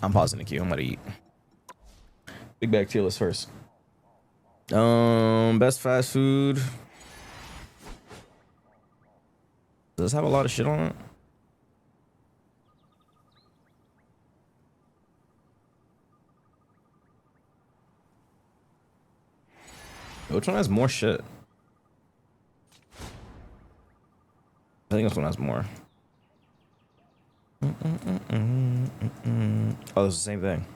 I'm pausing the queue. I'm gonna eat. Big bag tier list first. Best fast food. Does this have a lot of shit on it? Which one has more shit? I think this one has more. Oh, it's the same thing.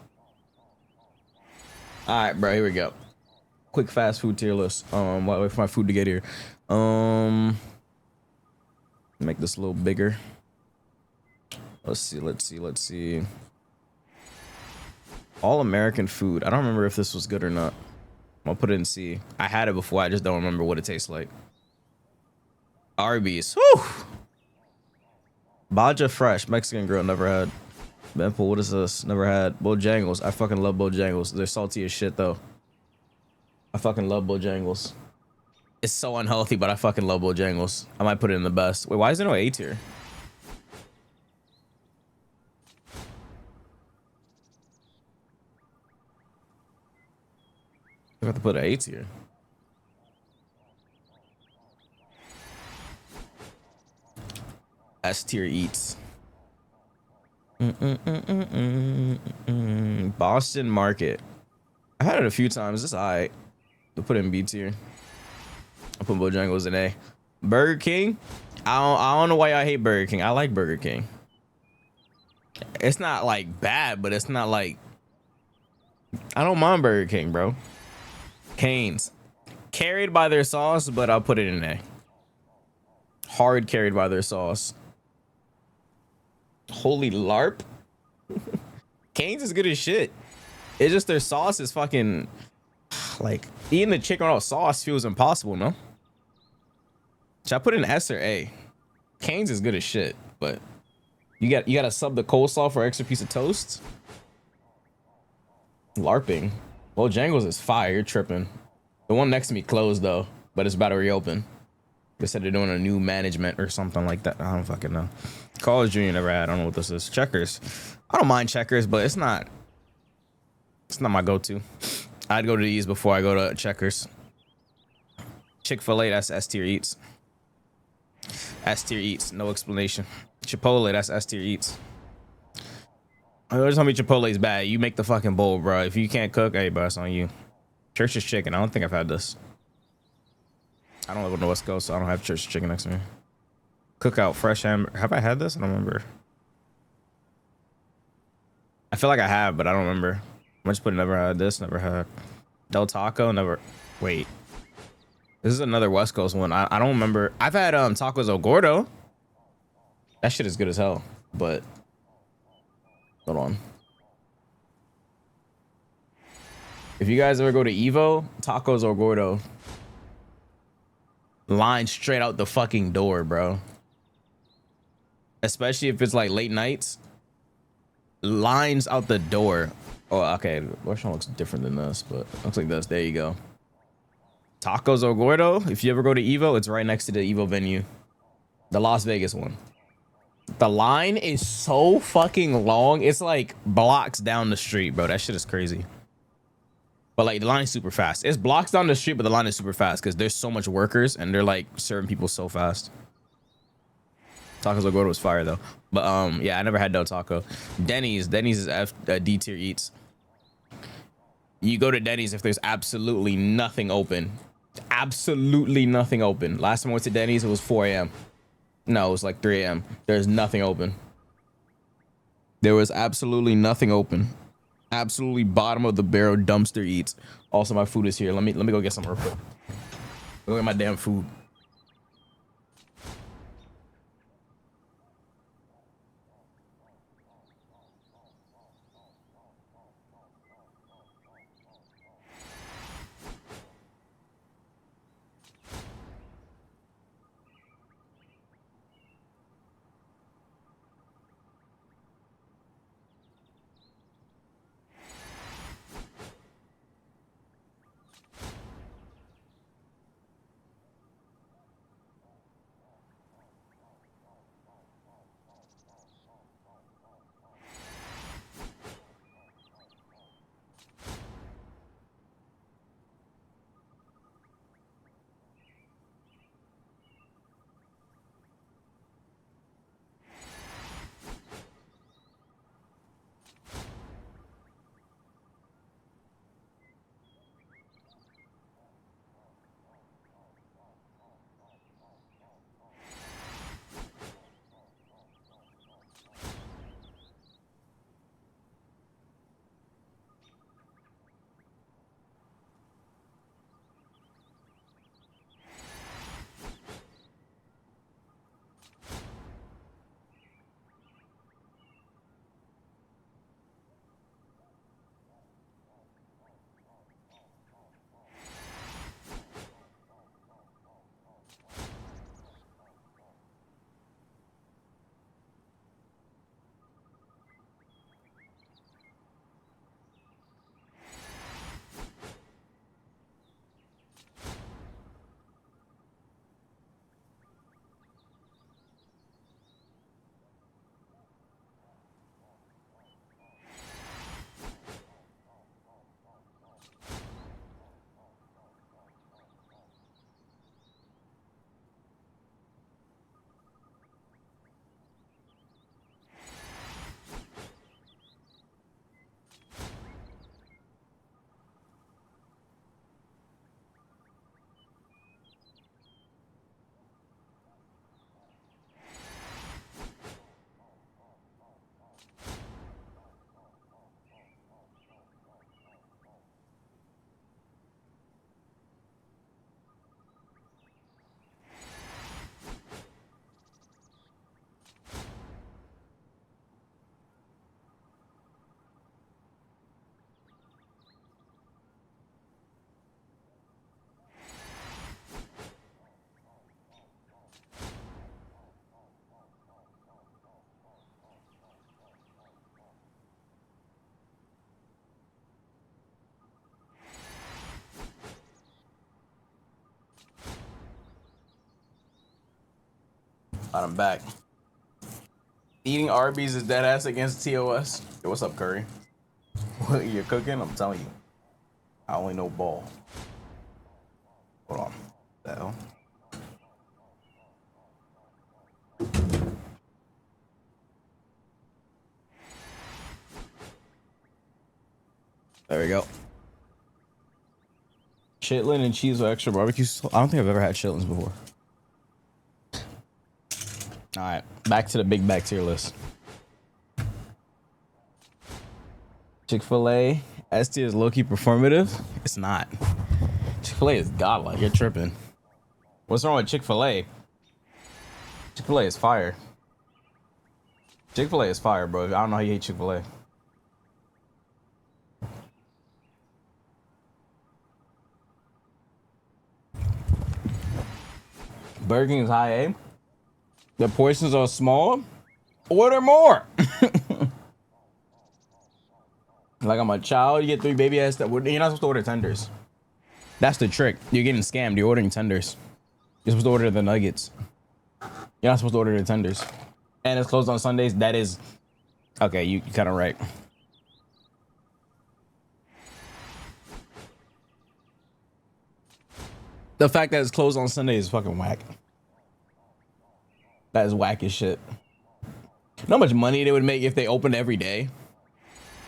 All right, bro. Here we go. Quick fast food tier list. Wait for my food to get here. Make this a little bigger. Let's see. All American food. I don't remember if this was good or not. I'll put it in C. I had it before. I just don't remember what it tastes like. Arby's. Whew. Baja Fresh. Mexican grill. Never had. Benpool. What is this? Never had. Bojangles. I fucking love Bojangles. They're salty as shit though. I fucking love Bojangles. It's so unhealthy, but I fucking love Bojangles. I might put it in the best. Wait, why is there no A tier? I have to put an A tier. S tier eats. Boston Market. I had it a few times. It's alright. I'll put it in B tier. I'll put Bojangles in A. Burger King. I don't know why I hate Burger King. I like Burger King. It's not like bad, but it's not like I don't mind Burger King, bro. Canes. Carried by their sauce, but I'll put it in A. Hard carried by their sauce. Holy LARP. Canes is good as shit. It's just their sauce is fucking like eating the chicken without sauce feels impossible, no? Should I put in S or A? Canes is good as shit, but you gotta sub the coleslaw for an extra piece of toast. LARPing. Bojangles is fire. You're tripping. The one next to me closed though, but it's about to reopen. They said they're doing a new management or something like that. I don't fucking know. College Junior never had. I don't know what this is. Checkers. I don't mind Checkers, but it's not my go-to. I'd go to these before I go to Checkers. Chick-fil-A, that's S tier eats. S tier eats, no explanation. Chipotle, that's S tier eats. I always tell me Chipotle is bad. You make the fucking bowl, bro. If you can't cook, hey, bro, it's on you. Church's Chicken. I don't think I've had this. I don't live on the West Coast, so I don't have Church's Chicken next to me. Cookout, fresh hamburger. Have I had this? I don't remember. I feel like I have, but I don't remember. I just put never had this, never had. Del Taco, never. Wait. This is another West Coast one. I don't remember. I've had tacos El Gordo. That shit is good as hell, but hold on. If you guys ever go to Evo, tacos El Gordo. Line straight out the fucking door, bro. Especially if it's like late nights. Lines out the door. Oh, okay. Which one looks different than this, but looks like this. There you go. Tacos El Gordo. If you ever go to Evo, it's right next to the Evo venue. The Las Vegas one. The line is so fucking long. It's like blocks down the street, bro. That shit is crazy. But like the line is super fast. It's blocks down the street, but the line is super fast because there's so much workers and they're like serving people so fast. Tacos El Gordo was fire though. But yeah, I never had Del Taco. Denny's is D tier eats. You go to Denny's if there's absolutely nothing open. Absolutely nothing open. Last time I went to Denny's, it was 4 a.m. No, it was like 3 a.m. There's nothing open. There was absolutely nothing open. Absolutely bottom of the barrel dumpster eats. Also, my food is here. Let me go get some real quick. Look at my damn food. I'm back. Eating Arby's is dead ass against TOS. Yo, what's up, Curry? What you're cooking? I'm telling you. I only know ball. Hold on. What the hell? There we go. Chitlin and cheese with extra barbecue. I don't think I've ever had chitlins before. All right, back to the big back tier list. Chick-fil-A, S tier is low-key performative. It's not. Chick-fil-A is godlike. You're tripping. What's wrong with Chick-fil-A? Chick-fil-A is fire. Chick-fil-A is fire, bro. I don't know how you hate Chick-fil-A. Burger King is high A. The portions are small. Order more. Like I'm a child, you get 3 baby ass. You're not supposed to order tenders. That's the trick. You're getting scammed. You're ordering tenders. You're supposed to order the nuggets. You're not supposed to order the tenders. And it's closed on Sundays. That is okay. You kind of right. The fact that it's closed on Sunday is fucking whack. That is whack as shit. You know how much money they would make if they opened every day?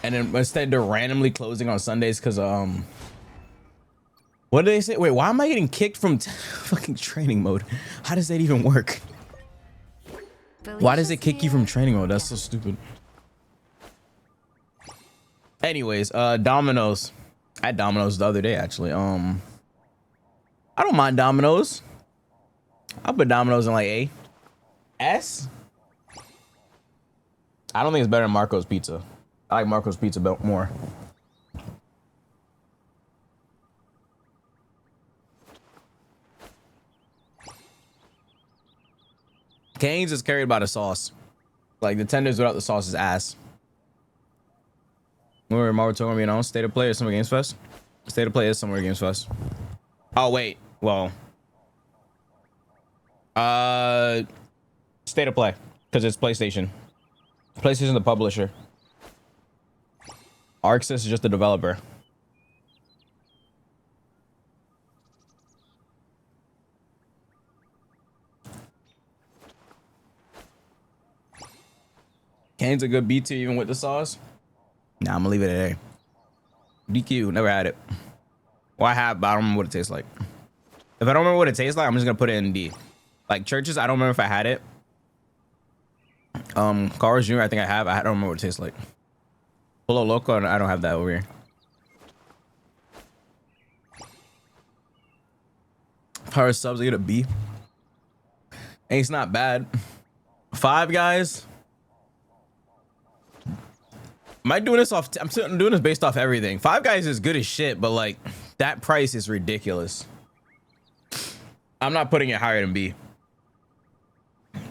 And then instead they're randomly closing on Sundays because what did they say? Wait, why am I getting kicked from fucking training mode? How does that even work? Why does it kick you from training mode? That's so stupid. Anyways, Domino's. I had Domino's the other day actually. I don't mind Domino's. I'll put Domino's in like A. S? I don't think it's better than Marco's Pizza. I like Marco's Pizza more. Cane's is carried by the sauce. Like the tenders without the sauce is ass. Where Marvel told me, you know, State of Play or Summer Games Fest? State of Play is Summer Games Fest. Oh wait, well. State of Play, because it's PlayStation. PlayStation the publisher. Arxis is just the developer. Cane's a good B tier even with the sauce. Nah, I'm gonna leave it at A. DQ, never had it. Well, I have, but I don't remember what it tastes like. If I don't remember what it tastes like, I'm just gonna put it in D. Like Churches, I don't remember if I had it. Carl's Jr., I think I have. I don't remember what it tastes like. Polo Loco, I don't have that over here. Power subs, I get a B. And it's not bad. Five Guys. Am I doing this off? I'm doing this based off everything. Five Guys is good as shit, but like that price is ridiculous. I'm not putting it higher than B.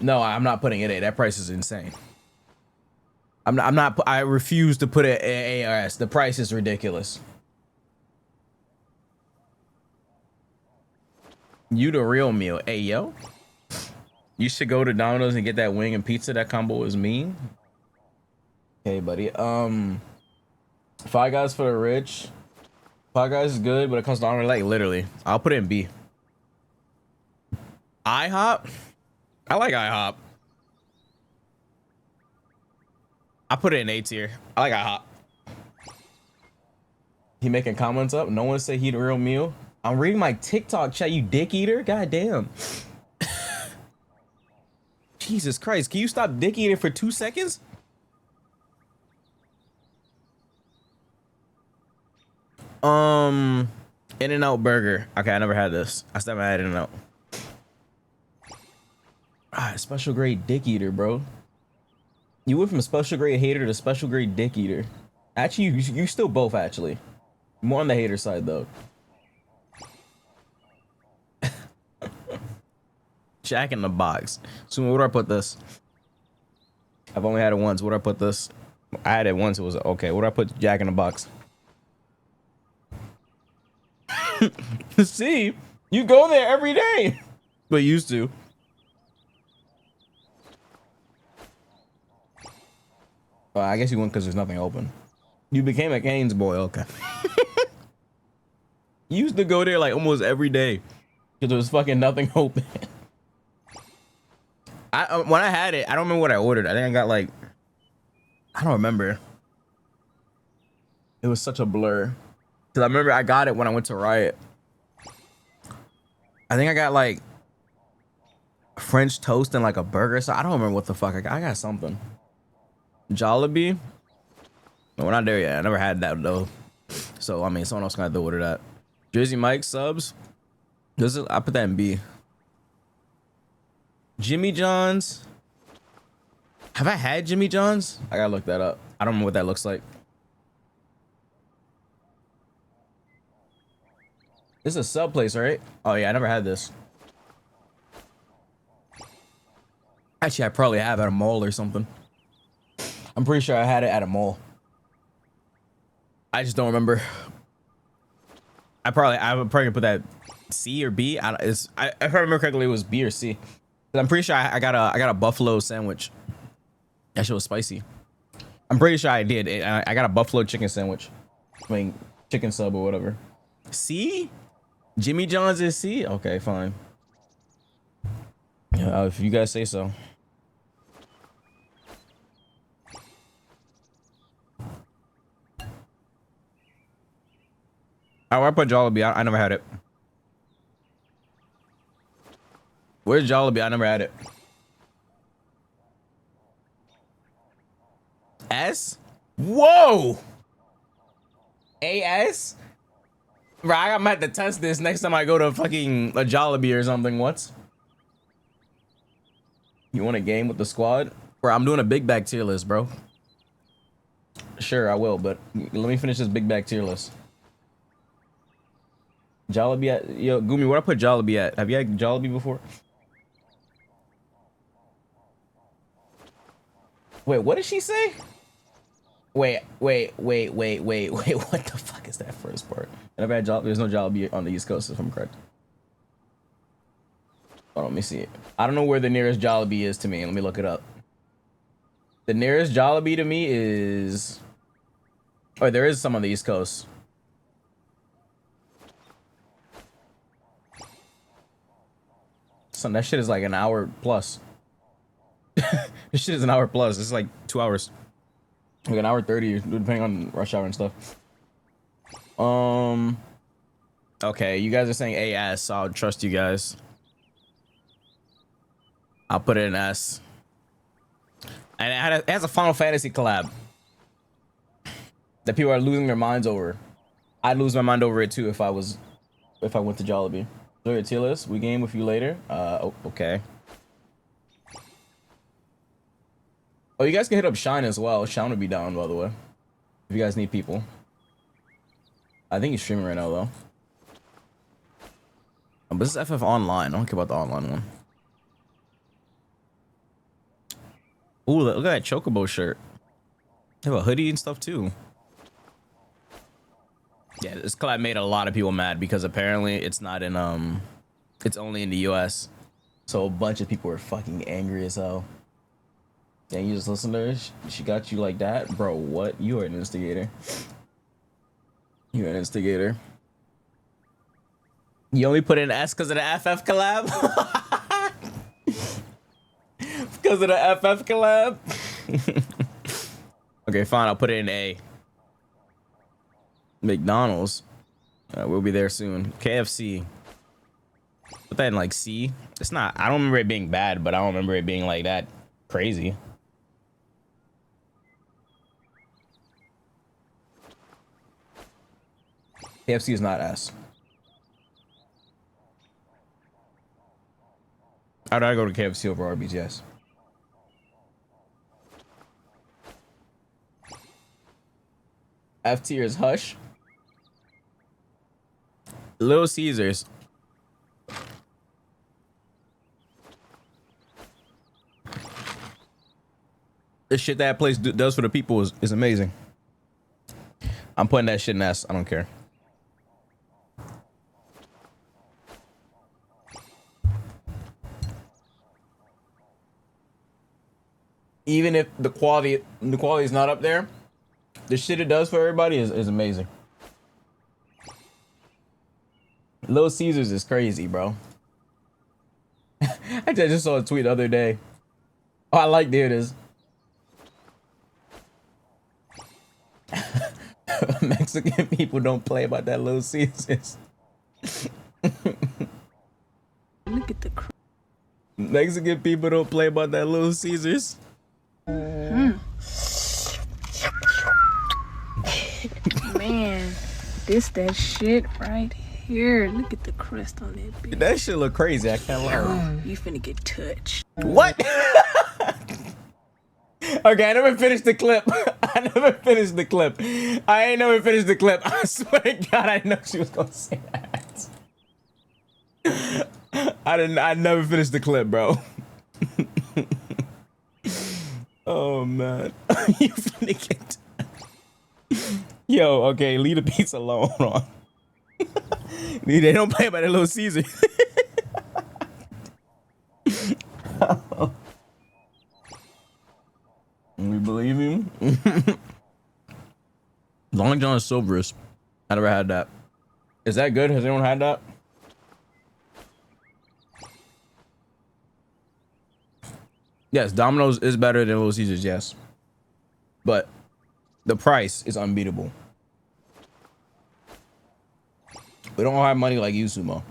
No, I'm not putting it A. That price is insane. I refuse to put it A or S. The price is ridiculous. You the real meal. Hey, yo. You should go to Domino's and get that wing and pizza. That combo is mean. Okay, buddy. Five Guys for the rich. Five Guys is good, but it costs longer. Like literally, I'll put it in B. IHOP. I like IHOP. I put it in A tier. I like IHOP. He making comments up. No one said he the real meal. I'm reading my TikTok chat. You dick eater. God damn. Jesus Christ. Can you stop dick eating for 2 seconds? In-N-Out Burger. Okay, I never had this. I still haven't had In-N-Out. Ah, special grade dick eater, bro. You went from special grade hater to special grade dick eater. Actually, you still both actually. More on the hater side though. Jack in the Box. So where do I put this? I've only had it once. Where do I put this? I had it once. It was okay. Where do I put Jack in the Box? See, you go there every day. But used to. I guess you went because there's nothing open. You became a Canes boy. Okay. You used to go there like almost every day because there was fucking nothing open. When I had it, I don't remember what I ordered. I think I got like, I don't remember. It was such a blur. Cause I remember I got it when I went to Riot. I think I got like French toast and like a burger. So I don't remember what the fuck I got. I got something. Jollibee. No, we're not there yet. I never had that though. So I mean, someone else gonna have to order that. Jersey Mike subs. I put that in B. Jimmy John's. Have I had Jimmy John's? I gotta look that up. I don't know what that looks like. This is a sub place, right? Oh yeah, I never had this. Actually, I probably have at a mall or something. I'm pretty sure I had it at a mall. I just don't remember. I would probably put that C or B. If I remember correctly, it was B or C. I'm pretty sure I got a buffalo sandwich. That shit was spicy. I'm pretty sure I did. I got a buffalo chicken sandwich. I mean, chicken sub or whatever. C? Jimmy John's is C? Okay, fine. Yeah, if you guys say so. Oh, I put Jollibee. I never had it. Where's Jollibee? I never had it. S? Whoa! AS? Bro, I'm gonna have to test this next time I go to fucking a Jollibee or something. What? You want a game with the squad? Bro, I'm doing a big bag tier list, bro. Sure, I will, but let me finish this big bag tier list. Jollibee at... Yo, Gumi, where I put Jollibee at? Have you had Jollibee before? Wait, what did she say? Wait, what the fuck is that first part? I never had Jollibee. There's no Jollibee on the East Coast, if I'm correct. Oh, let me see it. I don't know where the nearest Jollibee is to me. Let me look it up. The nearest Jollibee to me is... Oh, there is some on the East Coast. Son, that shit is like an hour plus. This shit is an hour plus. It's like 2 hours. Like an hour 30, depending on rush hour and stuff. Okay, you guys are saying AS, so I'll trust you guys. I'll put it in S. And it has a Final Fantasy collab that people are losing their minds over. I'd lose my mind over it too if I went to Jollibee. Enjoy your tier list. We game with you later. Okay. Oh, you guys can hit up Shine as well. Shine would be down, by the way. If you guys need people. I think he's streaming right now, though. But this is FF Online. I don't care about the online one. Ooh, look at that Chocobo shirt. They have a hoodie and stuff, too. Yeah, this collab made a lot of people mad because apparently it's not in, it's only in the US. So a bunch of people were fucking angry as hell. Dang, you just listen to her? She got you like that? Bro, what? You are an instigator. You're an instigator. You only put in S because of the FF collab? Because of the FF collab? Okay, fine. I'll put it in A. McDonald's. We'll be there soon. KFC. Put that in like C. It's not. I don't remember it being bad, but I don't remember it being like that crazy. KFC is not S. I'd go to KFC over Arby's, yes. F tier is Hush. Little Caesars. The shit that place does for the people is amazing. I'm putting that shit in S. I don't care. even if the quality is not up there, the shit it does for everybody is amazing. Little Caesars is crazy, bro. I just saw a tweet the other day. Oh, I like, there it is. Mexican people don't play about that Little Caesars. Look at the Mexican people don't play about that Little Caesars. Man, this that shit right here. Look at the crust on that bitch. That shit look crazy. I can't lie. You finna get touched. What? Okay, I never finished the clip. I ain't never finished the clip. I swear to God, I didn't know she was gonna say that. I never finished the clip, bro. Oh man. You finna get. Yo, okay, leave the pizza alone. Hold on. They don't play by the Little Caesar. We believe him. Long John Silver's. I never had that. Is that good? Has anyone had that? Yes, Domino's is better than Little Caesars, yes. But the price is unbeatable. We don't have money like you, Sumo.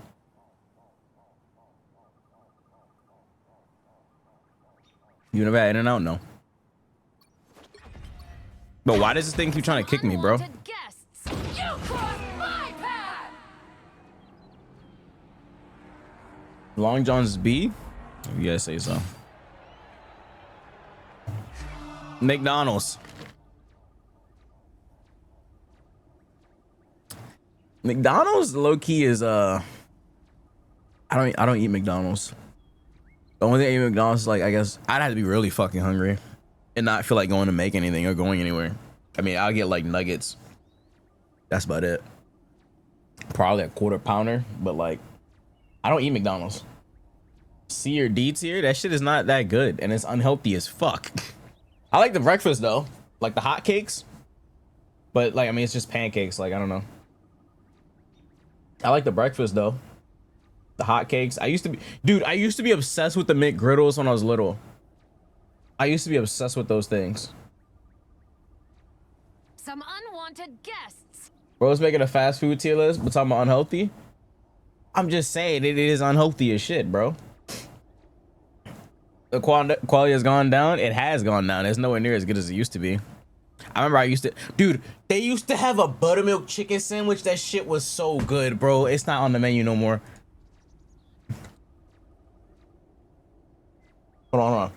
You never had In-N-Out? No. But why does this thing keep trying to kick me, bro? Long John's B? You guys say so. McDonald's. McDonald's low key is I don't eat McDonald's. The only thing I eat McDonald's is, like, I guess I'd have to be really fucking hungry and not feel like going to make anything or going anywhere. I mean, I'll get like nuggets. That's about it. Probably a quarter pounder, but like I don't eat McDonald's. C or D tier, that shit is not that good and it's unhealthy as fuck. I like the breakfast though, like the hot cakes, but like, I mean, it's just pancakes. Like, I don't know. I like the breakfast though. The hot cakes. I used to be obsessed with the McGriddles when I was little. I used to be obsessed with those things. Some unwanted guests. Bro's making a fast food tier list, but talking about unhealthy. I'm just saying it is unhealthy as shit, bro. The quality has gone down. It has gone down. It's nowhere near as good as it used to be. I remember dude, they used to have a buttermilk chicken sandwich. That shit was so good, bro. It's not on the menu no more. Hold on.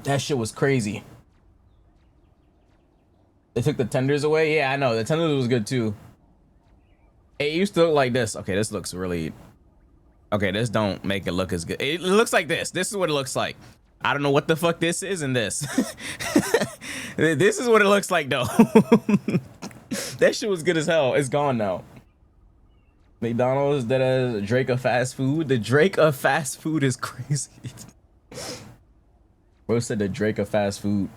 That shit was crazy. They took the tenders away. Yeah, I know. The tenders was good too. It used to look like this. Okay, this looks really... Okay, this don't make it look as good. It looks like this. This is what it looks like. I don't know what the fuck this is in this. This is what it looks like though. That shit was good as hell. It's gone now. McDonald's, that is Drake of fast food. The Drake of fast food is crazy. Bro said the Drake of fast food.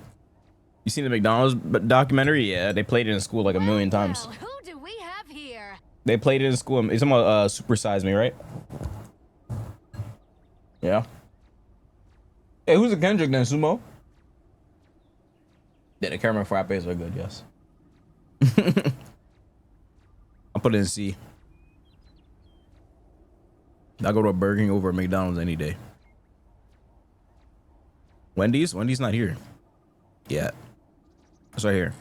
You seen the McDonald's documentary? Yeah, they played it in school like a million times. Who do we have here? They played it in school. It's about Super Size Me, right? Yeah. Hey, who's a Kendrick then, Sumo? Yeah, the caramel frappes are good, yes. I'll put it in C. I'll go to a Burger King over at McDonald's any day. Wendy's? Wendy's not here. Yeah. It's right here.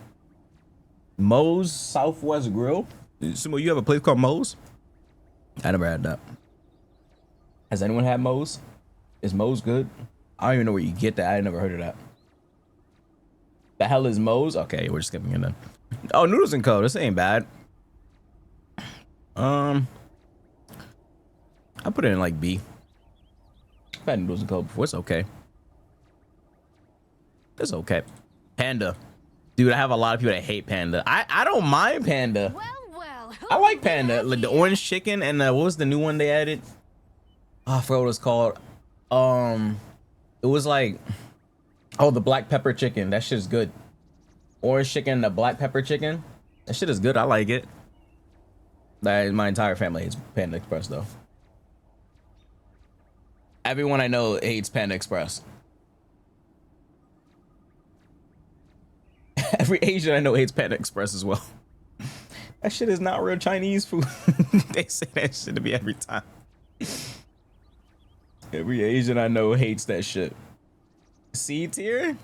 Moe's Southwest Grill. Sumo, you have a place called Moe's? I never had that. Has anyone had Moe's? Is Moe's good? I don't even know where you get that. I never heard of that. The hell is Moe's? Okay, we're skipping it then. Oh, Noodles & Co. This ain't bad. I put it in like B. I've had Noodles & Co. before. It's okay. It's okay. Panda. Dude, I have a lot of people that hate Panda. I don't mind Panda. Well, I like Panda. Like the orange chicken and what was the new one they added? Oh, I forgot what it's called. It was like Oh, the black pepper chicken. That shit is good. Orange chicken, the black pepper chicken. That shit is good. I like it. My entire family hates Panda Express though. Everyone I know hates Panda Express. Every Asian I know hates Panda Express as well. That shit is not real Chinese food. They say that shit to me every time. Every Asian I know hates that shit. C tier?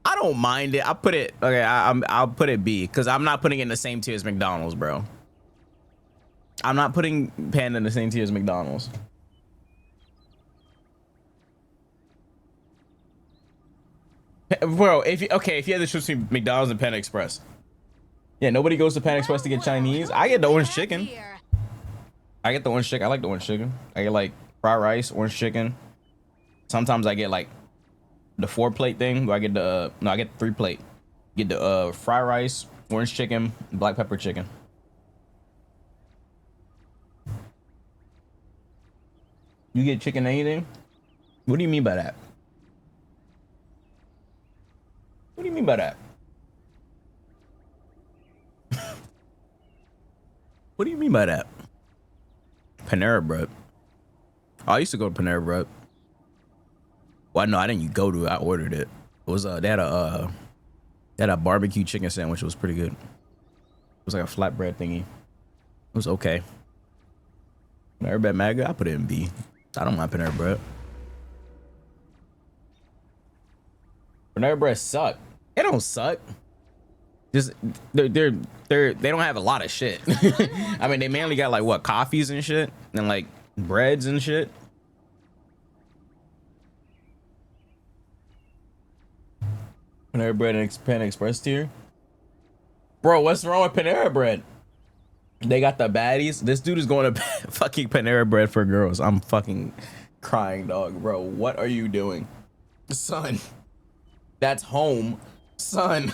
I don't mind it. I put it okay. I'll put it B because I'm not putting it in the same tier as McDonald's, bro. I'm not putting Panda in the same tier as McDonald's. Bro, if you had to choose between McDonald's and Panda Express, yeah, nobody goes to Panda Express to get Chinese. I get the orange chicken. I get the orange chicken. I like the orange chicken. I get like fried rice, orange chicken. Sometimes I get like the 4-plate thing. I get the I get the 3-plate. Get the fried rice, orange chicken, black pepper chicken. You get chicken anything? What do you mean by that? What do you mean by that? What do you mean by that? Panera Bread. Oh, I used to go to Panera Bread. Well, no, I didn't go to it. I ordered it. It was they had a barbecue chicken sandwich. It was pretty good. It was like a flatbread thingy. It was okay. Panera Bread mad good. I put it in B. I don't mind Panera Bread. Panera Bread suck. It don't suck. Just they don't have a lot of shit. I mean, they mainly got like what, coffees and shit, and like breads and shit. Panera Bread and Panda Express tier. Bro, what's wrong with Panera Bread? They got the baddies. This dude is going to fucking Panera Bread for girls. I'm fucking crying, dog. Bro, what are you doing? Son, that's home. Son,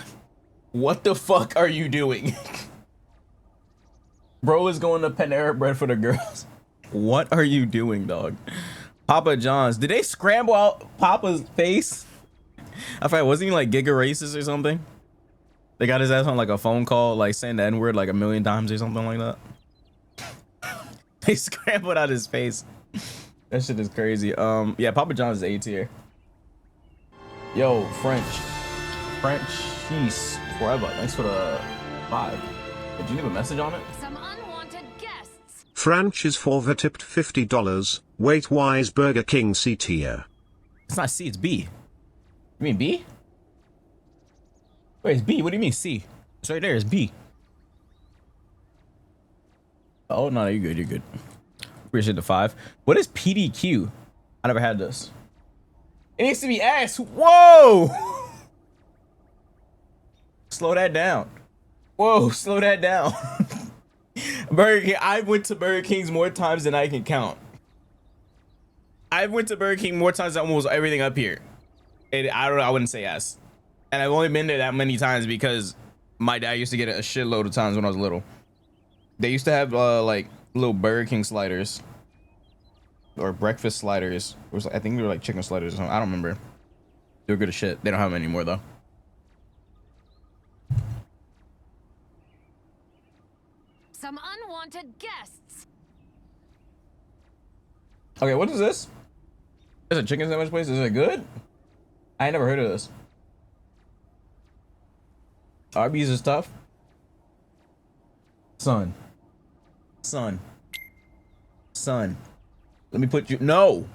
what the fuck are you doing? Bro is going to Panera Bread for the girls. What are you doing, dog? Papa John's. Did they scramble out Papa's face? I forgot, wasn't he like giga racist or something? They got his ass on like a phone call, like saying the N-word like 1,000,000 times or something like that. They scrambled out his face. That shit is crazy. Yeah, Papa John's is A tier. Yo, French cheese forever. Thanks for the 5. Did you leave a message on it? Some unwanted guests. French is for tipped $50. Weight-wise, Burger King C tier. It's not C, it's B. You mean B? Wait, it's B. What do you mean C? It's right there. It's B. Oh, no, you're good. You're good. Appreciate the 5. What is PDQ? I never had this. It needs to be asked. Whoa! Slow that down. Whoa, slow that down. Burger King. I went to Burger King's more times than I can count. I went to Burger King more times than almost everything up here. And I don't know. I wouldn't say yes. And I've only been there that many times because my dad used to get it a shitload of times when I was little. They used to have like little Burger King sliders or breakfast sliders. It was, I think they were like chicken sliders or something. I don't remember. They were good as shit. They don't have them anymore though. Some unwanted guests. Okay, what is this? It's a chicken sandwich place. Is it good? I ain't never heard of this. Arby's is tough. Son. Let me put you. No,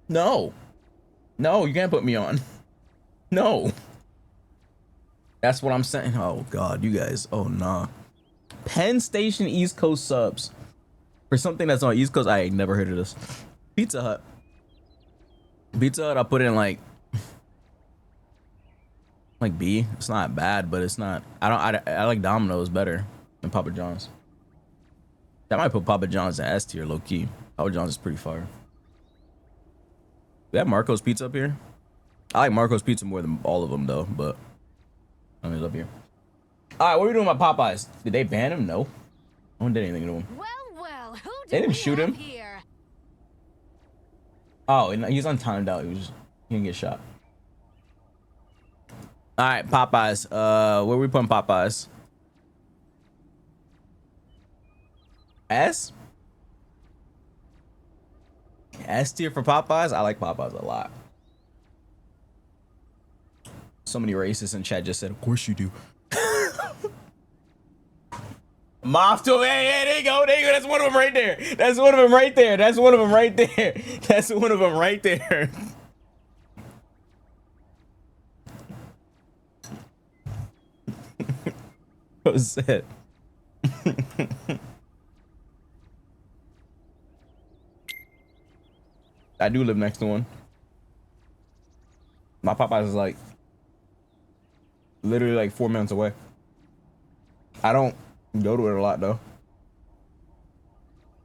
you can't put me on. No. That's what I'm saying. Oh God, you guys. Oh nah. Penn Station East Coast subs for something that's on East Coast. I ain't never heard of this. Pizza Hut. I put in like B. It's not bad, but it's not. I like Domino's better than Papa John's. I might put Papa John's in S tier, low key. Papa John's is pretty fire. We have Marco's Pizza up here. I like Marco's Pizza more than all of them though, but I mean, it's up here. All right, what are we doing with Popeyes? Did they ban him? No. No one did anything to him. Well, who did They didn't we shoot have him. here? Oh, and he's untimed out. He didn't get shot. All right, Popeyes. Where we putting Popeyes? S? S tier for Popeyes? I like Popeyes a lot. So many racists in chat just said, of course you do. Moth to hey, there you go. There you go. That's one of them right there. That's one of them right there. That's one of them right there. That's one of them right there. What was that? I do live next to one. My Popeyes is like literally like 4 minutes away. I don't go to it a lot though.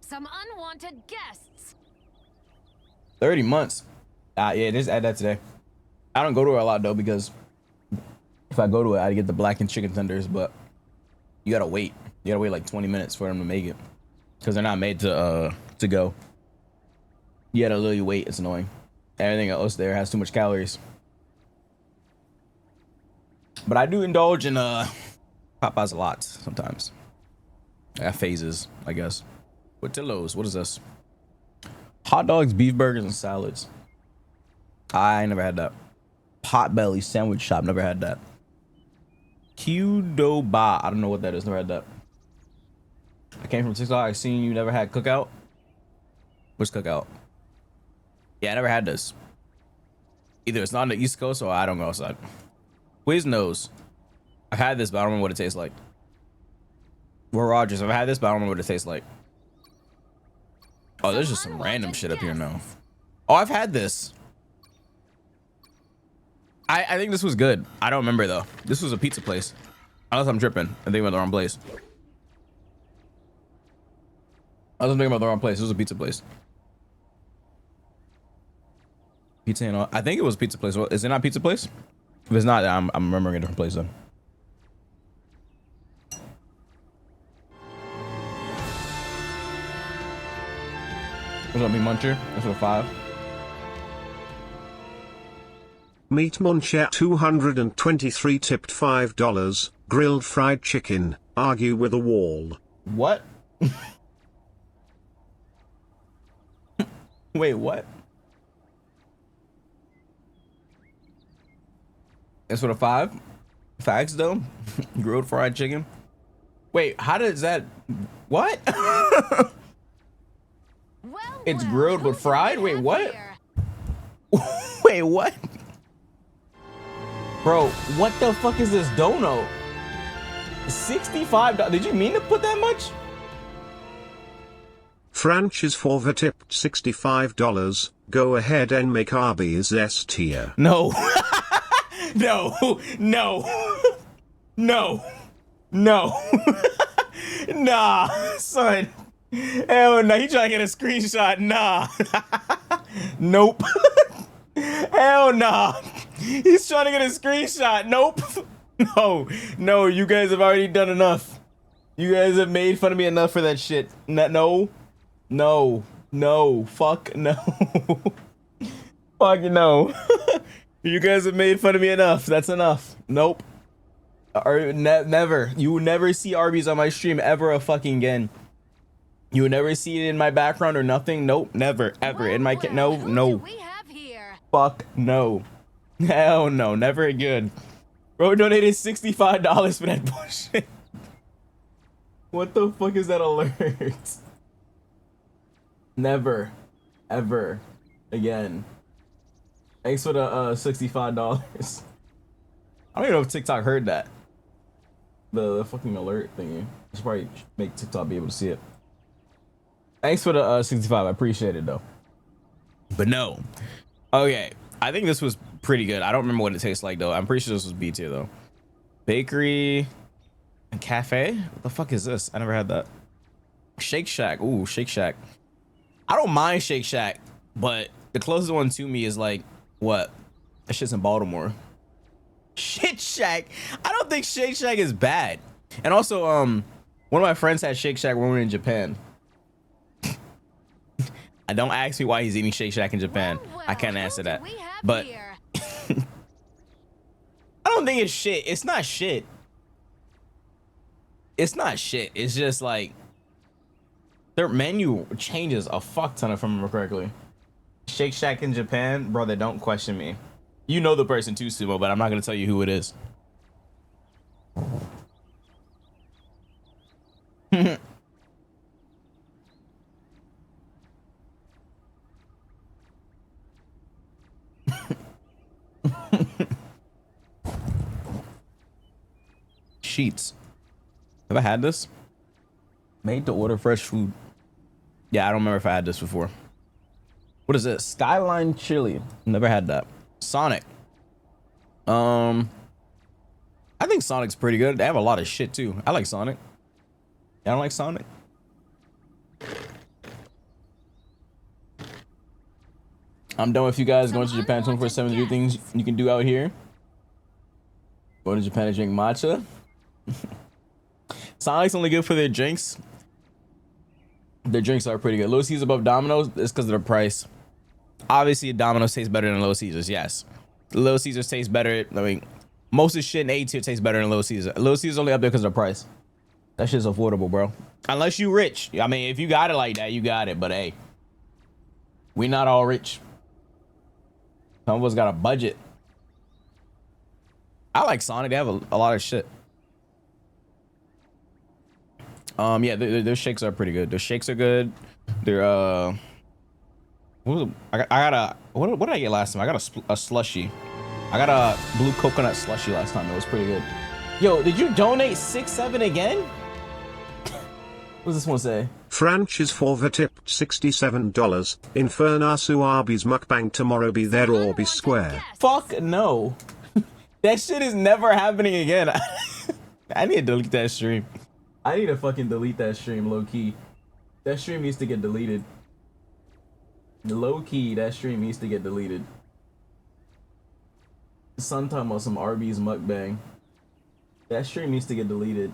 Some unwanted guests. 30 months. Yeah, just add that today. I don't go to it a lot though because if I go to it, I get the blackened chicken tenders, but you gotta wait. You gotta wait like 20 minutes for them to make it because they're not made to go. You gotta literally wait. It's annoying. Everything else there has too much calories. But I do indulge in Popeyes a lot sometimes. I have phases, I guess. Portillo's, what is this? Hot dogs, beef burgers, and salads. I never had that. Potbelly sandwich shop, never had that. Qdoba, I don't know what that is, never had that. I came from TikTok, I seen you never had Cookout. Which Cookout? Yeah, I never had this. Either it's not on the East Coast or I don't go outside. Quiznos. I've had this, but I don't remember what it tastes like. We're Rogers. I've had this, but I don't remember what it tastes like. Oh, there's just some random shit up here now. Oh, I've had this. I think this was good. I don't remember though. This was a pizza place. Unless I'm tripping. I think I'm in the wrong place. I was thinking about the wrong place. It was a pizza place. Pizza and all. I think it was a pizza place. Well, is it not pizza place? If it's not, I'm remembering a different place then. What's up, me Muncher? That's what 5. Meat Muncher 223 tipped $5. Grilled fried chicken. Argue with a wall. What? Wait, what? That's what a 5? Facts though? Grilled fried chicken? Wait, how does that... What? It's grilled but fried? Wait, what? Wait, what? Bro, what the fuck is this dono? $65. Did you mean to put that much? Franchise for the tipped $65. Go ahead and make Arby's S tier. No. No. No. No. No. Nah, son. Hell no. He trying to get a screenshot. Nah. Nope. Hell nah. He's trying to get a screenshot. Nope. No. No, you guys have already done enough. You guys have made fun of me enough for that shit. No. No. No. Fuck no. Fuck no. You guys have made fun of me enough. That's enough. Nope. Never. You will never see Arby's on my stream ever fucking again. You will never see it in my background or nothing. Nope. Never. Ever. In my no. Fuck no. Hell no. Never again. Bro donated $65 for that bullshit. What the fuck is that alert? Never. Ever. Again. Thanks for the $65. I don't even know if TikTok heard that. The fucking alert thingy. I should probably make TikTok be able to see it. Thanks for the 65. I appreciate it though. But no. Okay. I think this was pretty good. I don't remember what it tastes like though. I'm pretty sure this was B tier though. Bakery and cafe? What the fuck is this? I never had that. Shake Shack. Ooh, Shake Shack. I don't mind Shake Shack, but the closest one to me is like, what? That shit's in Baltimore. Shit Shack. I don't think Shake Shack is bad. And also, one of my friends had Shake Shack when we were in Japan. I don't ask me why he's eating Shake Shack in Japan. I can't answer that. But I don't think it's shit. It's not shit. It's not shit. It's just like their menu changes a fuck ton, if I remember correctly. Shake Shack in Japan, brother, don't question me. You know the person too, Sumo, but I'm not gonna tell you who it is. Sheets. Have I had this? Made to order fresh food. Yeah, I don't remember if I had this before. What is this? Skyline chili. Never had that. Sonic. I think Sonic's pretty good. They have a lot of shit too. I like Sonic. I don't like Sonic. I'm done with you guys going to Japan 24/7 to do things you can do out here. Go to Japan to drink matcha. Sonic's only good for their drinks. Their drinks are pretty good. Little Caesars above Domino's. It's because of the price. Obviously, Domino's tastes better than Little Caesars. Yes, Little Caesars tastes better. I mean, most of the shit in A tier tastes better than Little Caesars. Little Caesars only up there because of the price. That shit's affordable, bro. Unless you rich. I mean, if you got it like that, you got it. But hey, we not all rich. Some of us got a budget. I like Sonic. They have a lot of shit. Yeah, their shakes are pretty good. Their shakes are good. They're what did I get last time? I got a slushy. I got a blue coconut slushy last time. It was pretty good. Yo, did you donate 6-7 again? What does this one say? Franchise for the tip $67. Infernasu Arby's mukbang tomorrow. Be there or be square. Fuck no. That shit is never happening again. I need to delete that stream. I need to fucking delete that stream, low key. That stream needs to get deleted. Low key, that stream needs to get deleted. Son talking about some Arby's mukbang. That stream needs to get deleted.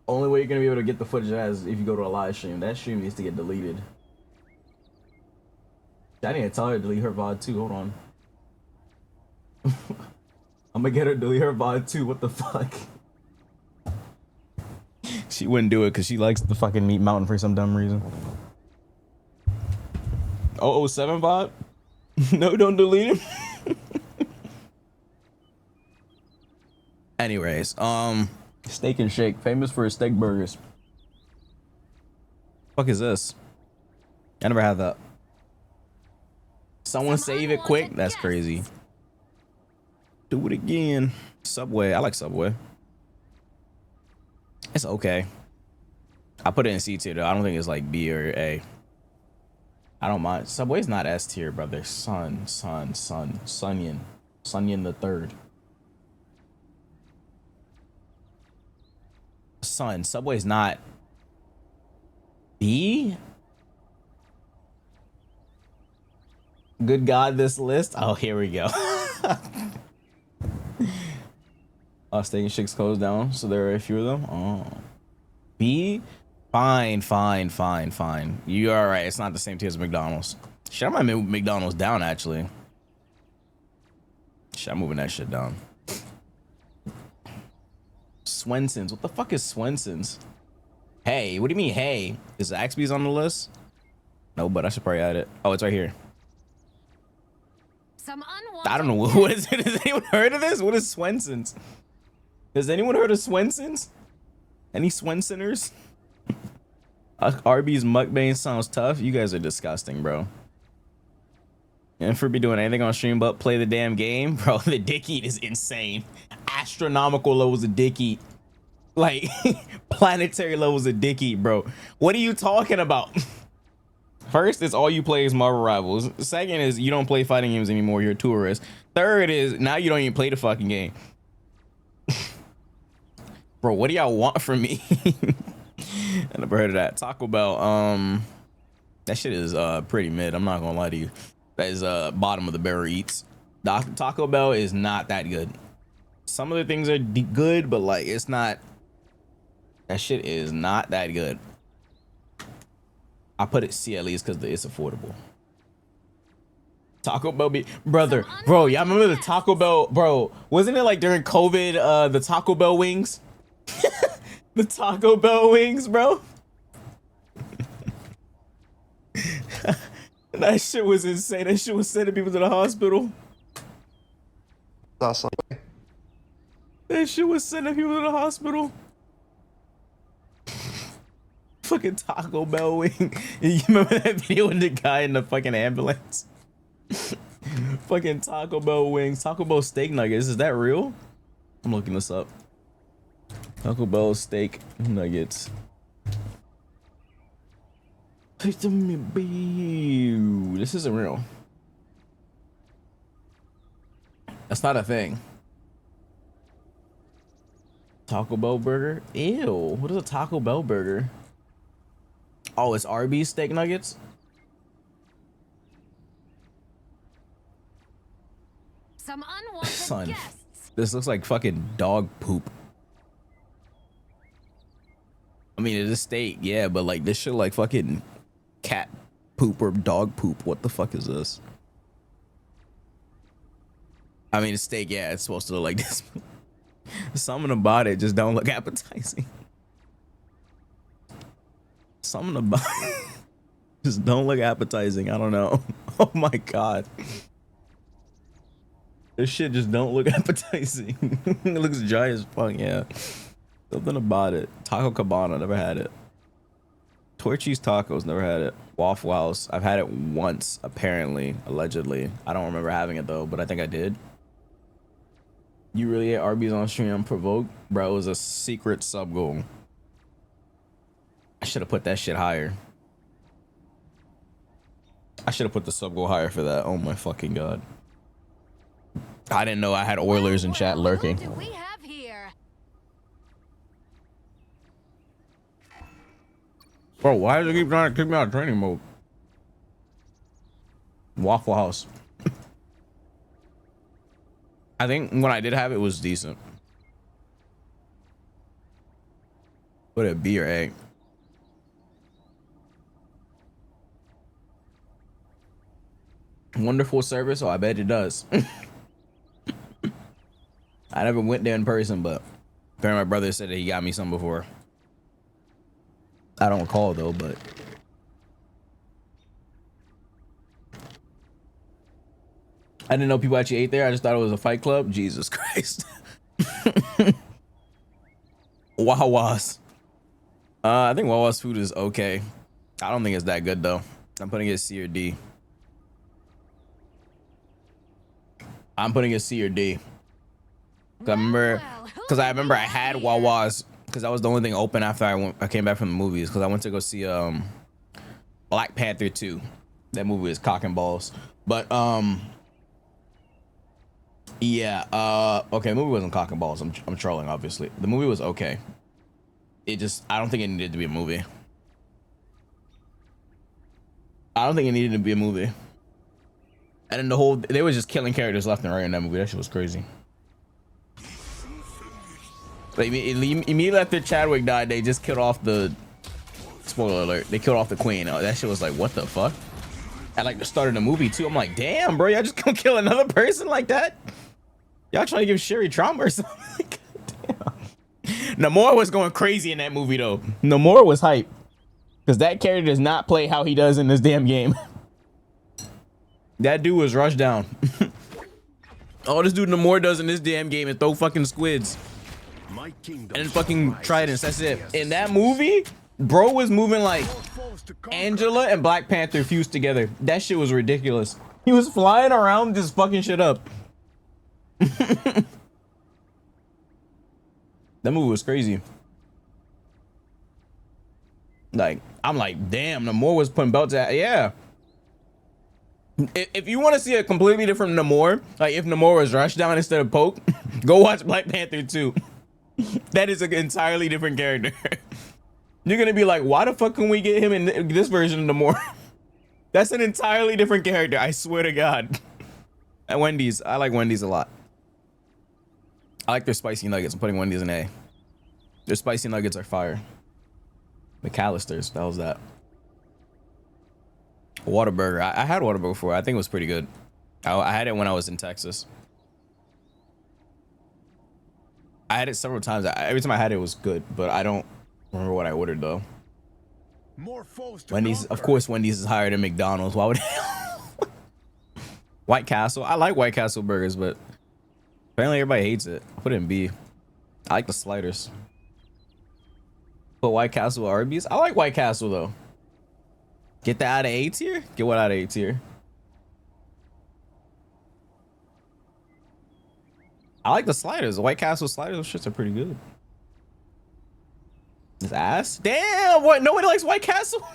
Only way you're gonna be able to get the footage of that is if you go to a live stream. That stream needs to get deleted. I need to tell her to delete her VOD too. Hold on. I'm gonna get her to delete her VOD too. What the fuck? She wouldn't do it because she likes the fucking Meat Mountain for some dumb reason. 007 VOD? No, don't delete him. Anyways, Steak and Shake, famous for his steak burgers. Fuck is this? I never had that. Someone save it quick? That's crazy. Do it again. Subway, I like Subway. It's okay. I put it in C tier though. I don't think it's like B or A. I don't mind. Subway's not S tier, brother. Sunyin the third. Subway's not B. Good God, this list. Oh, here we go. Steak and Shake's closed down, so there are a few of them. Oh, B. Fine. You are right. It's not the same tier as McDonald's. Shit, I might move McDonald's down actually. Shit, I'm moving that shit down. Swenson's. What the fuck is Swenson's? Hey, what do you mean? Hey, is Zaxby's on the list? No, but I should probably add it. Oh, it's right here. I don't know what is it. Has anyone heard of this? What is Swenson's? Has anyone heard of Swenson's? Any Swensoners? Arby's mukbang sounds tough. You guys are disgusting, bro. And for be doing anything on stream but play the damn game, bro, the dick eat is insane. Astronomical levels of dick eat. Like, planetary levels of dick eat, bro. What are you talking about? First, it's all you play is Marvel Rivals. Second is you don't play fighting games anymore. You're a tourist. Third is now you don't even play the fucking game. Bro, what do y'all want from me? I never heard of that. Taco Bell, that shit is pretty mid. I'm not gonna lie to you. That is bottom of the barrel eats. Taco Bell is not that good. Some of the things are good, but like it's not. That shit is not that good. I put it C at least because it's affordable. Taco Bell brother, bro, y'all remember the Taco Bell, bro? Wasn't it like during COVID, the Taco Bell wings? The Taco Bell wings, bro. That shit was insane. That shit was sending people to the hospital. Awesome. That shit was sending people to the hospital. Fucking Taco Bell wing. You remember that video with the guy in the fucking ambulance? Fucking Taco Bell wings. Taco Bell steak nuggets. Is that real? I'm looking this up. Taco Bell steak nuggets. This isn't real. That's not a thing. Taco Bell burger? Ew. What is a Taco Bell burger? Oh, it's Arby's steak nuggets? Some unwanted Son, guests. this looks like fucking dog poop. I mean, it is steak, yeah, but like this shit like fucking cat poop or dog poop. What the fuck is this? I mean, it's steak, yeah, it's supposed to look like this. Something about it just don't look appetizing. Something about it just don't look appetizing. I don't know. Oh my god. This shit just don't look appetizing. It looks dry as fuck, yeah. Something about it. Taco Cabana, never had it. Torchy's Tacos, never had it. Waffle House, I've had it once, apparently, allegedly. I don't remember having it though, but I think I did. You really ate Arby's on stream unprovoked? Bro, it was a secret sub goal. I should have put that shit higher. I should have put the sub goal higher for that. Oh my fucking god. I didn't know I had Oilers in chat lurking. Who do we have here? Bro, why does it keep trying to kick me out of training mode? Waffle House. I think when I did have it, it was decent. Would it B or A? Wonderful service. Oh, I bet it does. I never went there in person, but apparently my brother said that he got me some before. I don't recall though, but I didn't know people actually ate there. I just thought it was a fight club. Jesus Christ. Wawa's. I think Wawa's food is okay. I don't think it's that good though. I'm putting it C or D. I'm putting it C or D. Cause I remember I had Wawa's because that was the only thing open after I came back from the movies, because I went to go see Black Panther 2. That movie is cock and balls. But yeah, okay, the movie wasn't cock and balls. I'm trolling, obviously. The movie was okay. It just, I don't think it needed to be a movie. I don't think it needed to be a movie. And then they was just killing characters left and right in that movie. That shit was crazy. Like, immediately after Chadwick died, they just killed off the, spoiler alert, they killed off the queen. Oh, that shit was like, what the fuck? At like the start of the movie too. I'm like, damn, bro, y'all just gonna kill another person like that? Y'all trying to give Sherry trauma or something? Like, damn. Namor was going crazy in that movie though. Namor was hype. Because that character does not play how he does in this damn game. That dude was rushed down. All this dude Namor does in this damn game is throw fucking squids. And then fucking tridents, that's it. In that movie, bro was moving like Angela and Black Panther fused together. That shit was ridiculous. He was flying around just fucking shit up. That movie was crazy. Like, I'm like, damn, Namor was putting belts at, yeah. If you want to see a completely different Namor, like if Namor was rushed down instead of Poke, go watch Black Panther 2. That is an entirely different character. You're gonna be like, why the fuck can we get him in this version of Namor? That's an entirely different character, I swear to God. At Wendy's, I like Wendy's a lot. I like their spicy nuggets. I'm putting Wendy's in A. Their spicy nuggets are fire. McAllister's, that was that. Whataburger. I had Whataburger before. I think it was pretty good. I had it when I was in Texas. I had it several times. Every time I had it, it was good, but I don't remember what I ordered though. More foes to Wendy's, conquer. of course, Wendy's is higher than McDonald's. Why would White Castle? I like White Castle burgers, but apparently everybody hates it. I put it in B. I like the sliders. But White Castle with Arby's? I like White Castle though. Get that out of A tier? Get what out of A tier? I like the sliders. The White Castle sliders, those shits are pretty good. This ass? Damn, what? Nobody likes White Castle?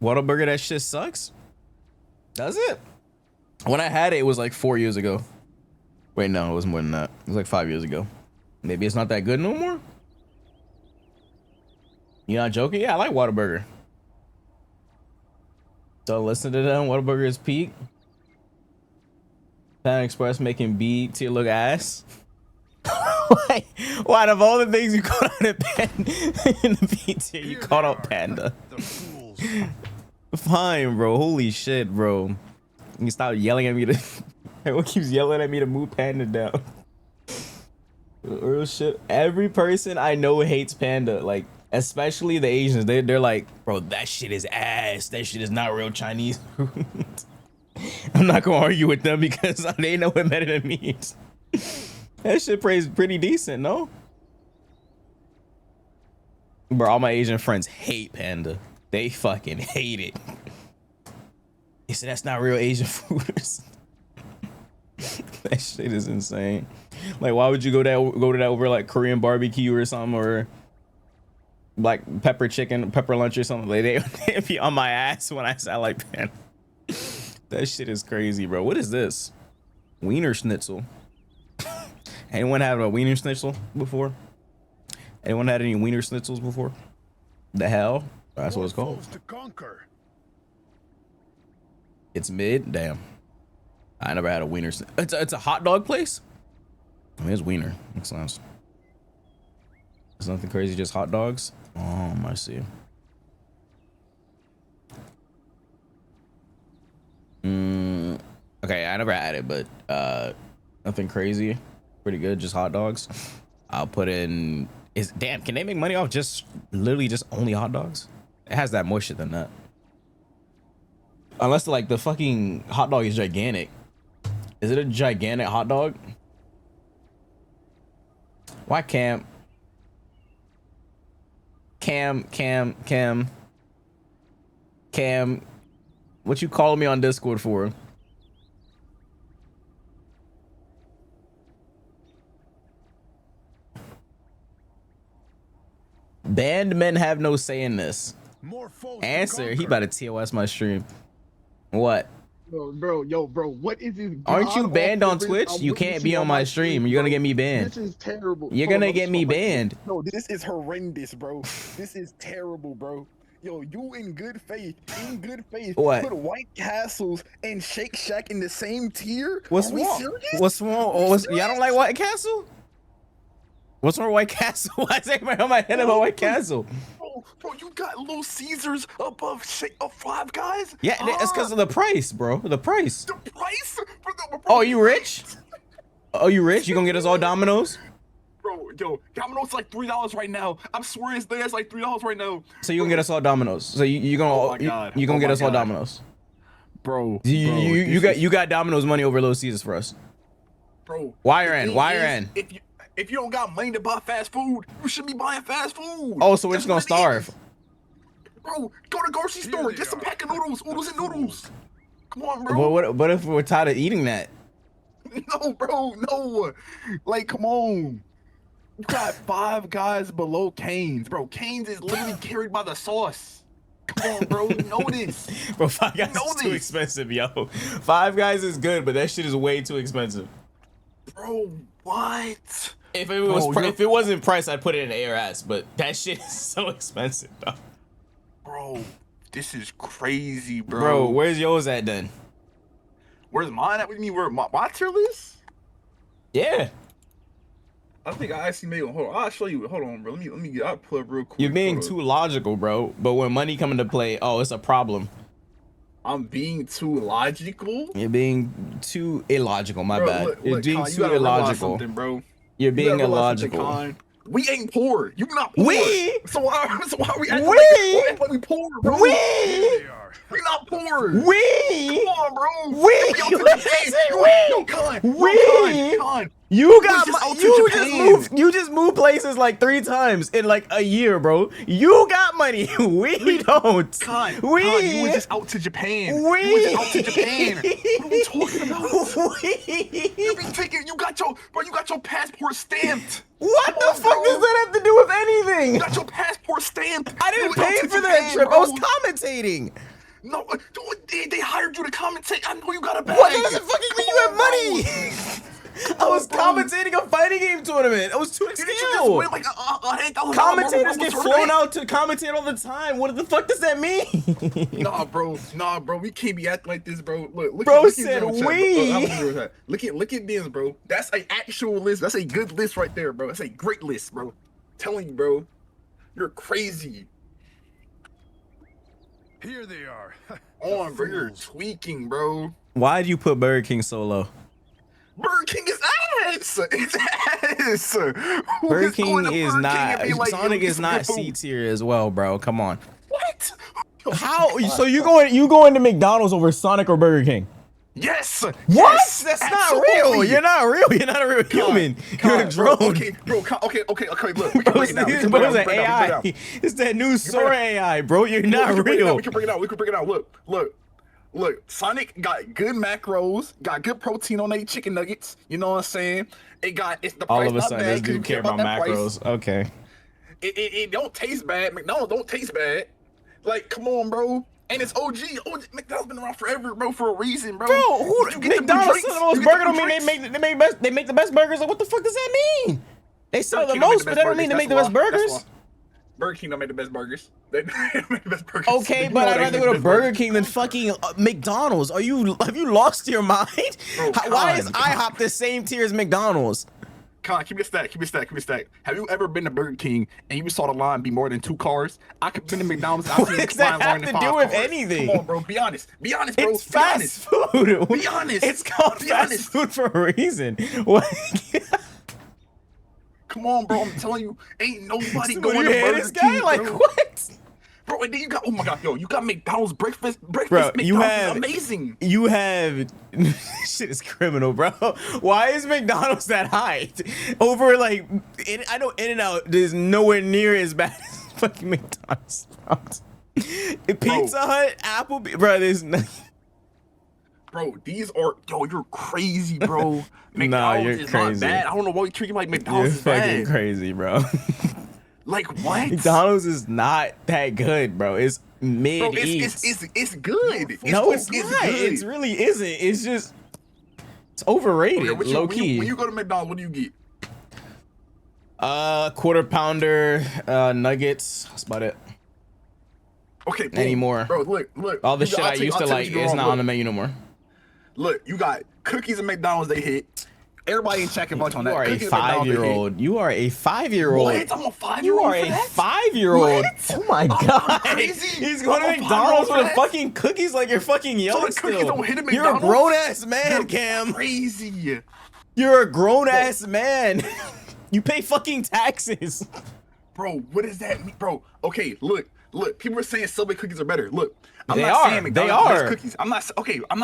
Whataburger, that shit sucks? Does it? When I had it, it was like 4 years ago. Wait, no, it was more than that. It was like 5 years ago. Maybe it's not that good no more? You not joking? Yeah, I like Whataburger. Don't listen to them. Whataburger is peak. Pan Express making B tier look ass. Why out of all the things you called out in the B tier, you called out Panda. The fools. Fine, bro. Holy shit, bro. You stop yelling at me to. Everyone keeps yelling at me to move Panda down. Real shit. Every person I know hates Panda. Like, especially the Asians. They're like, bro, that shit is ass. That shit is not real Chinese food. I'm not gonna argue with them because they know what better than me. That shit prays pretty decent, no? Bro, all my Asian friends hate Panda. They fucking hate it. They said that's not real Asian food. That shit is insane. Like, why would you go to that over like Korean barbecue or something, or like pepper chicken, pepper lunch or something? Like, they'd be on my ass when I say I like Panda. That shit is crazy, bro. What is this? Wiener Schnitzel. Anyone have a Wiener Schnitzel before? Anyone had any Wiener Schnitzels before? The hell? That's what it's called. Foes to conquer. It's mid? Damn. I never had a Wiener. It's a hot dog place? I mean, it's Wiener. Makes sense. It's nothing crazy, just hot dogs? I see. Okay, I never had it, but nothing crazy. Pretty good, just hot dogs. I'll put in damn, can they make money off just literally just only hot dogs? It has that more shit than that. Unless like the fucking hot dog is gigantic. Is it a gigantic hot dog? Why Cam, what you calling me on Discord for? Banned men have no say in this. More foes Answer, to he conquer. about to TOS my stream. What? Bro, what is this? Aren't you banned on Twitch? I'm You looking can't at be you on my bro. stream. You're gonna get me banned. This is terrible. You're Hold on, gonna I'm get just me on my- banned. No, this is horrendous, bro. This is terrible, bro. Yo, you in good faith, What? put White Castles and Shake Shack in the same tier? What's Are we wrong? serious? What's wrong? Y'all don't like White Castle? What's wrong with White Castle? Why is everybody on my head about White Castle? Bro, you got Little Caesars above Five Guys? Yeah, it's because of the price, bro. The price. The price? Bro, Oh, you rich? Oh, you rich? You gonna get us all Domino's? Bro, yo, Domino's like $3 right now. I'm swearing it's like $3 right now. So you gonna get us all Domino's? So you gonna Oh my God. you gonna Oh get my us all God. Domino's? Bro, You got Domino's money over Little Caesars for us. Bro, Wire the in, thing wire is, in. If you don't got money to buy fast food, you should be buying fast food. Oh, so we're That's just gonna what it starve. is. Bro, go to the grocery store, get some pack of noodles, and noodles. Come on, bro. What if we're tired of eating that? No, bro, no. Like, come on. You got Five Guys below Cane's, bro. Cane's is literally carried by the sauce. Come on, bro. You know this. Bro, Five Guys know is too this. expensive, yo. Five Guys is good, but that shit is way too expensive. Bro, what? If it was Bro, if it wasn't priced, I'd put it in ARS, but that shit is so expensive, dog. Bro, this is crazy, Bro, where's yours at then? Where's mine at? What do you mean, where my tier list? Yeah. I think I actually made one. Hold on, I'll show you. Hold on, bro. Let me get. I'll pull up real quick. You're being Hold up. too logical, bro. But when money come into play, oh, it's a problem. I'm being too logical. You're being too illogical. My Bro, bad. You're being Con, you too gotta realize illogical. something, bro. You're You being gotta realize something, illogical. Con. We ain't poor. You not poor. We? So why are we acting We? we poor, bro? We? They are. We not poor. We? Come on, bro. We? Yo, You Japan. say Yo, we? Con. We? Con. You got just out to you just Japan. moved. You just moved places like 3 times in like a year, bro. You got money. We don't. Con, We? Con, you was just out to Japan. We? You was just out to Japan. What are we talking about? We? You be taking. You got your passport stamped. What Come the on, fuck bro. does that have to do with anything? You got your passport stamped. I You didn't was out pay to for that Japan, trip. I bro. was commentating. No, dude, they hired you to commentate. I know you got a bag. What? That doesn't fucking mean you Come have on, money. I was bro. commentating a fighting game tournament. I was too Didn't you just skill. win like a $8,000 Commentators Marvel get tournament? flown out to commentate all the time. What the fuck does that mean? Nah, bro. We can't be acting like this, bro. Look. Bro look said at we. Look at this, bro. That's an actual list. That's a good list right there, bro. That's a great list, bro. Telling you, bro. You're crazy. Here they are. On, bro. You're tweaking, bro. Why did you put Burger King so low? Burger King is ass. It's ass. Who Burger is going King to is Burger not. King and be like, yo, Sonic get is some not good food? C tier as well, bro. Come on. What? How? So you going to McDonald's over Sonic or Burger King? Yes. What? Yes, That's absolutely. not real. You're not real. You're not a real human. You're a drone. Bro, okay. Look, we can Bro, break it down. it's an AI. It's that new Sora AI, bro. You're not real. We can break it out. Look. Sonic got good macros, got good protein on their chicken nuggets. You know what I'm saying? It's the price All of a not sudden, bad this 'cause you dude care about that price. macros. Okay. It don't taste bad. McDonald's don't taste bad. Like, come on, bro. And it's OG. McDonald's been around forever, bro, for a reason, bro. Bro, who You get them McDonald's drinks, selling the most you get burger them don't mean drinks. they make the best burgers. Like, what the fuck does that mean? They sell Burger the King don't make most, but that don't mean they make the best burgers. Burger King don't make the best burgers. They make the best burgers. Okay, You but know I'd they rather make go the to best Burger burgers. King than fucking McDonald's. Have you lost your mind? Bro, Why is Con. IHOP the same tier as McDonald's? Con, keep it stacked. Have you ever been to Burger King and you saw the line be more than 2 cars? I could been to McDonald's. What does that have to do with anything? Come on, bro. Be honest, bro. It's fast food. Be honest. It's called Be fast honest. food for a reason. What? Come on, bro. I'm telling you, ain't nobody So going you to hear Burger this guy? King, Like, bro. what? Bro, and then you got, oh my God, yo, you got McDonald's breakfast. Bro, McDonald's you have is amazing. You have shit is criminal, bro. Why is McDonald's that high? Over like, I know In-N-Out is nowhere near as bad as fucking McDonald's. Pizza Hut, Applebee's, bro. There's nothing. Bro, these are, yo, you're crazy, bro. Nah, McDonald's you're is crazy. not bad. I don't know why you treat you like You're McDonald's is fucking bad. crazy, bro. Like what? McDonald's is not that good, bro. It's mid. Bro, it's good. No, it's good. not. It really isn't. It's just it's overrated, Okay, low key. when you go to McDonald's, what do you get? Quarter pounder, nuggets. That's about it. Okay, boom. Anymore. Bro, look. All the You shit got- I I'll tell used you- to I'll like tell you is wrong. not on the menu no more. Look, you got cookies at McDonald's. They hit. Everybody ain't checking much on You that. are a Cookies at McDonald's, they hit. 5-year-old. You are a 5-year-old. What? I'm a You 5-year-old. are for a that? 5-year-old. What? Oh my I'm god. crazy. He's going I'm to a McDonald's 5-year-old with for fucking cookies like you're fucking young the cookies still. don't hit at You're a McDonald's? grown ass man, You're Cam. crazy. You're a grown ass man. You pay fucking taxes. Bro, what does that mean? Bro, okay, look. People are saying Subway cookies are better. Look, I'm They not are. saying They McDonald's are. best cookies. I'm not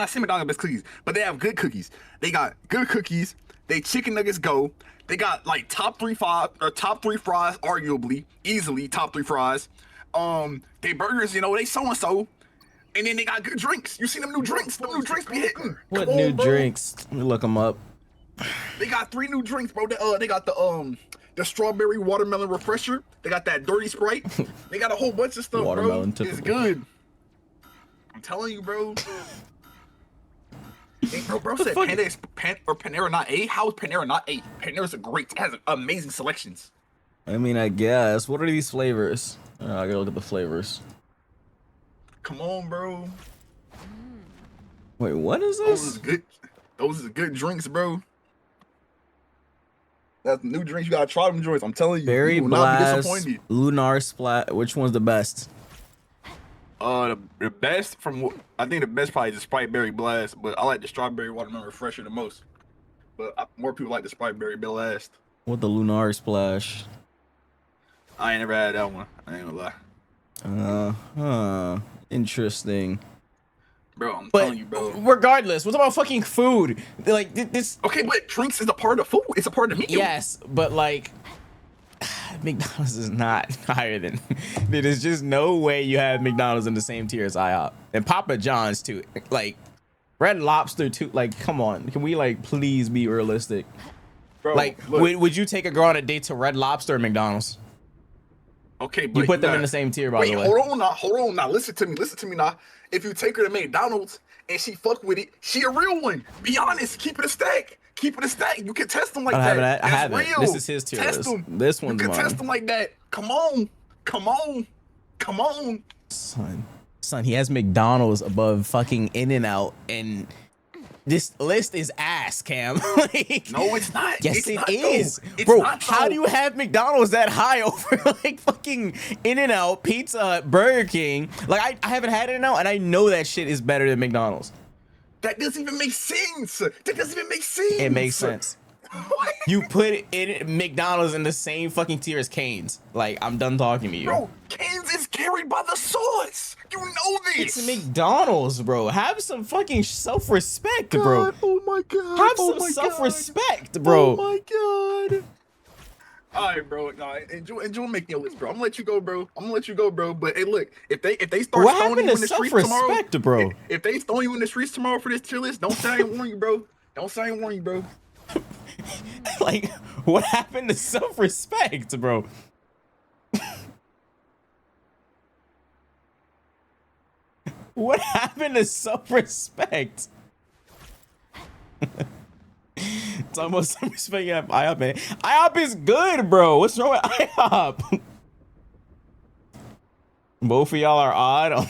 saying McDonald's best cookies, but they have good cookies. They got good cookies. They chicken nuggets go. They got like top three fries, arguably, easily top 3 fries. They burgers, you know, they so and so. And then they got good drinks. You see them new drinks? Them new drinks be hitting. What Come new on, bro. drinks? Let me look them up. They got 3 new drinks, bro. They got the strawberry watermelon refresher. They got that dirty Sprite. They got a whole bunch of stuff, Watermelon bro. It's typical. good. I'm telling you, bro. Hey, bro said fuck? Panera not A. How is Panera not A? Panera's has amazing selections. I mean, I guess. What are these flavors? I gotta look at the flavors. Come on, bro. Wait, what is Those is this? good. Those is good drinks, bro. That's new drinks. You gotta try them joints. I'm telling you. Berry you will not be Blast, disappointed. Lunar Splat. Which one's the best? The best I think the best probably is the Sprite Berry Blast, but I like the Strawberry Watermelon Refresher the most. But more people like the Sprite Berry Blast. What the Lunar Splash? I ain't never had that one. I ain't gonna lie. Interesting. Bro, I'm But telling you, bro. regardless, what about fucking food? Like this. Okay, but drinks is a part of food. It's a part of the meal. Yes, but like McDonald's is not higher than. Dude, there's just no way you have McDonald's in the same tier as IHOP and Papa John's too. Like Red Lobster too. Like, come on, can we like please be realistic? Bro, Like, look. would you take a girl on a date to Red Lobster or McDonald's? Okay, but You put them in the same tier, by the way. Hold on now. Listen to me now. If you take her to McDonald's and she fuck with it, she a real one. Be honest. Keep it a stack. You can test them like that. I That's haven't. real. This is his tier Test list. them. This one's You can mine. test them like that. Come on. Son, he has McDonald's above fucking In-N-Out, and this list is ass, Cam. Like, No, it's not. yes, It's it not, is. though. It's Bro, not, how though. do you have McDonald's that high over like fucking In-N-Out, Pizza Hut, Burger King? Like, I haven't had In-N-Out, and I know that shit is better than McDonald's. That doesn't even make sense. It makes sense. What? You put McDonald's in the same fucking tier as Cane's. Like, I'm done talking to you. Bro, Cane's is carried by the sauce. You know this. It's McDonald's, bro. Have some fucking self-respect, bro. Oh my god. Have some self-respect, bro. Oh my god. All right, bro. No, enjoy making your list, bro. I'm gonna let you go, bro. But hey, look, if they start What stoning happened you to in the streets tomorrow, self-respect, bro? If they stone you in the streets tomorrow for this tier list, don't say I ain't warn you, bro. Like, what happened to self-respect, bro? What happened to self-respect? It's almost self-respect at IHOP, man. IHOP is good, bro. What's wrong with IHOP? Both of y'all are odd.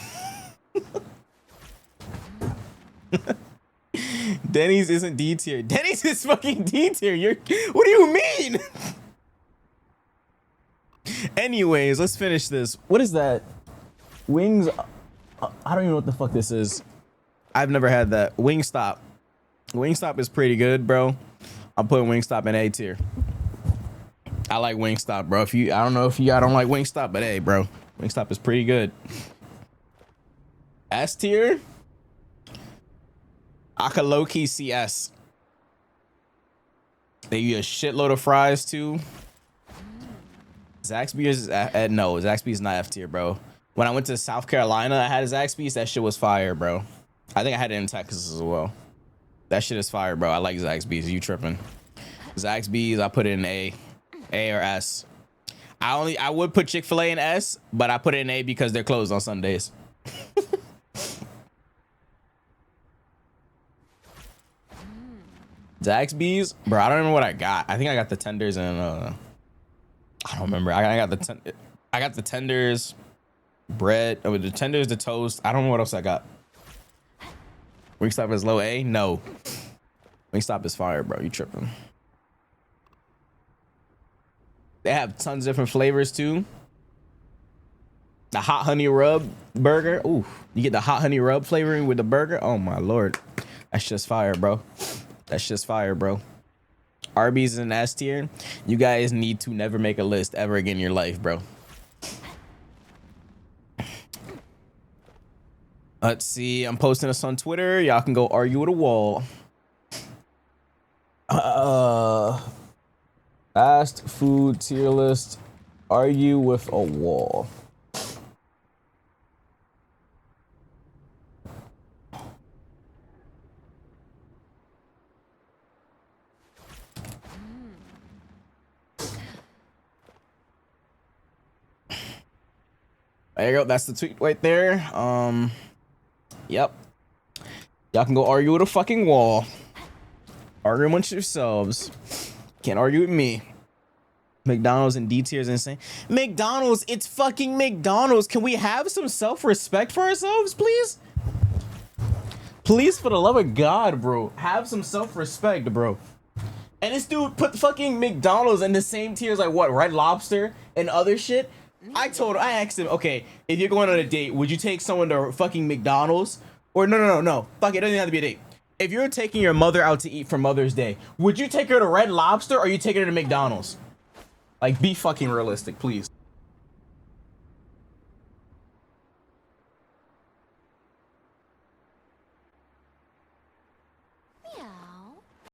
Denny's isn't D tier. Denny's is fucking D tier. What do you mean? Anyways, let's finish this. What is that? Wings. I don't even know what the fuck this is. I've never had that. Wingstop. Wingstop is pretty good, bro. I'm putting Wingstop in A tier. I like Wingstop, bro. I don't know if y'all don't like Wingstop, but hey, bro, Wingstop is pretty good. S tier. I could low-key see S. They use a shitload of fries too. Zaxby's is no, Zaxby's not F tier, bro. When I went to South Carolina, I had a Zaxby's. That shit was fire, bro. I think I had it in Texas as well. That shit is fire, bro. I like Zaxby's. You tripping? Zaxby's, I put it in A or S. I would put Chick-fil-A in S, but I put it in A because they're closed on Sundays. Zaxby's, bro. I don't remember what I got. I think I got the tenders and I don't remember. I got the tenders, bread. Oh, the tenders, the toast. I don't know what else I got. Wingstop is low A? No. Wingstop is fire, bro. You tripping? They have tons of different flavors too. The hot honey rub burger. Ooh, you get the hot honey rub flavoring with the burger. Oh my lord, that's just fire, bro. That's just fire, bro. Arby's is an S tier. You guys need to never make a list ever again in your life, bro. Let's see. I'm posting this on Twitter. Y'all can go argue with a wall. Fast food tier list. Argue with a wall. There you go. That's the tweet right there. Yep. Y'all can go argue with a fucking wall. Argue amongst yourselves. Can't argue with me. McDonald's and D tier is insane. McDonald's, it's fucking McDonald's. Can we have some self-respect for ourselves, please? Please, for the love of God, bro. Have some self-respect, bro. And this dude put fucking McDonald's in the same tier as like what, Red Lobster and other shit. I asked him, okay, if you're going on a date, would you take someone to fucking McDonald's? Or no. Fuck it, doesn't have to be a date. If you're taking your mother out to eat for Mother's Day, would you take her to Red Lobster or you take her to McDonald's? Like, be fucking realistic, please.